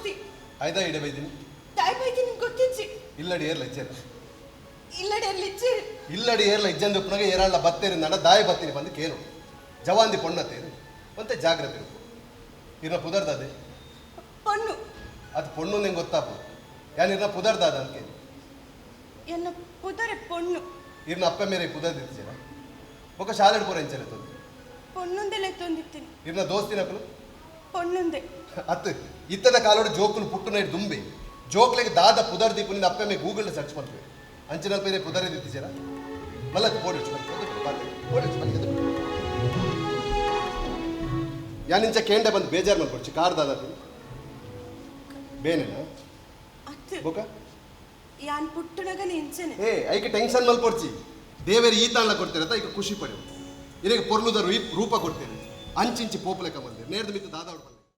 ಆಸ್ತಿ ಆಯ್ತಾ ಇಡೆ ಬೈದಿನಿ ದಾಯ್ ಬೈದಿನಿ ಗೊತ್ತಿಜ್ಜಿ ಇಲ್ಲಡಿ ಏರ್ಲ ಇಜ್ಜೇರ ಇಲ್ಲಡೆ ಲಿಜ್ಜೇರು ಇಲ್ಲಡಿ ಏರ್ಲ ಇಜ್ಜಂದು ಉಪ್ಪನಾಗ ಏರಾಳ ಬತ್ತೇರಿ ನಡ ದಾಯ ಬತ್ತೀನಿ ಬಂದು ಕೇರು ಜವಾಂದಿ ಪೊಣ್ಣತ್ತೇರು ಮತ್ತೆ ಜಾಗ್ರತೆ ಇರು ಇರ್ನ ಪುದರ್ದಾದೆ ಪೊಣ್ಣು ಅದು ಪೊಣ್ಣು ನಿಂಗೆ ಗೊತ್ತಾಪು ಯಾನ್ ಇರ್ನ ಪುದರ್ದಾದ ಅಂತ ಎನ್ನ ಪುದರೆ ಪೊಣ್ಣು ಇರ್ನ ಅಪ್ಪ ಮೇರೆ ಪುದರ್ದಿರ್ತೀರ ಬೊಕ್ಕ ಶಾಲೆಡ್ ಪೂರ ಎಂಚಲೆ ತೊಂದು ಪೊಣ್ಣುಂದೆಲೆ ತೊಂದಿತ್ತೀನಿ ಇರ್ನ ದೋಸ್ತಿನಕಲು ಪೊಣ್ಣುಂದೆ ಅತ್ತು ಇತ್ತದ ಕಾಲೋಡು ಜೋಕುಲು ಪುಟ್ಟು ನೈಟ್ ದುಂಬೆ ಜೋಕ್ಲೆಗೆ ದಾದ ಪುದರ್ ದೀಪನಿಂದ ಅಪ್ಪ ಮೇ ಗೂಗಲ್ ಸರ್ಚ್ ಮಾಡ್ತೀವಿ ಅಂಚಿನ ಬೇರೆ ಪುದರೇ ದಿತ್ತಿದ್ದೀರಾ ಮಲ್ಲ ಓಡಿಸು ಯಾನಿಂಚ ಕೇಂಡೆ ಬಂದು ಬೇಜಾರು ಮಾಡ್ಕೊಡ್ಚಿ ಕಾರ್ ದಾದ ಬೇನೇನಾ ಅತ್ತು ಬೊಕ ಯಾನ್ ಪುಟ್ಟುನಗನ ಇಂಚನೆ ಏ ಐಕೆ ಟೆನ್ಷನ್ ಮಲ್ಪೊಡ್ಚಿ ದೇವೇರಿ ಈ ತಾಣ ಕೊಡ್ತೀರ ಅಂತ ಈಗ ಖುಷಿ ಪಡೆವು ಇದಕ್ಕೆ ಪೊರ್ಲುದ ರೂಪ ಕೊಡ್ತೇನೆ ಅಂಚಿಂಚಿ ಪೋಪಲೆಕ್ಕ ಬಂದೆ ನೇರ್ದು ಮಿತ್ತು ದಾದ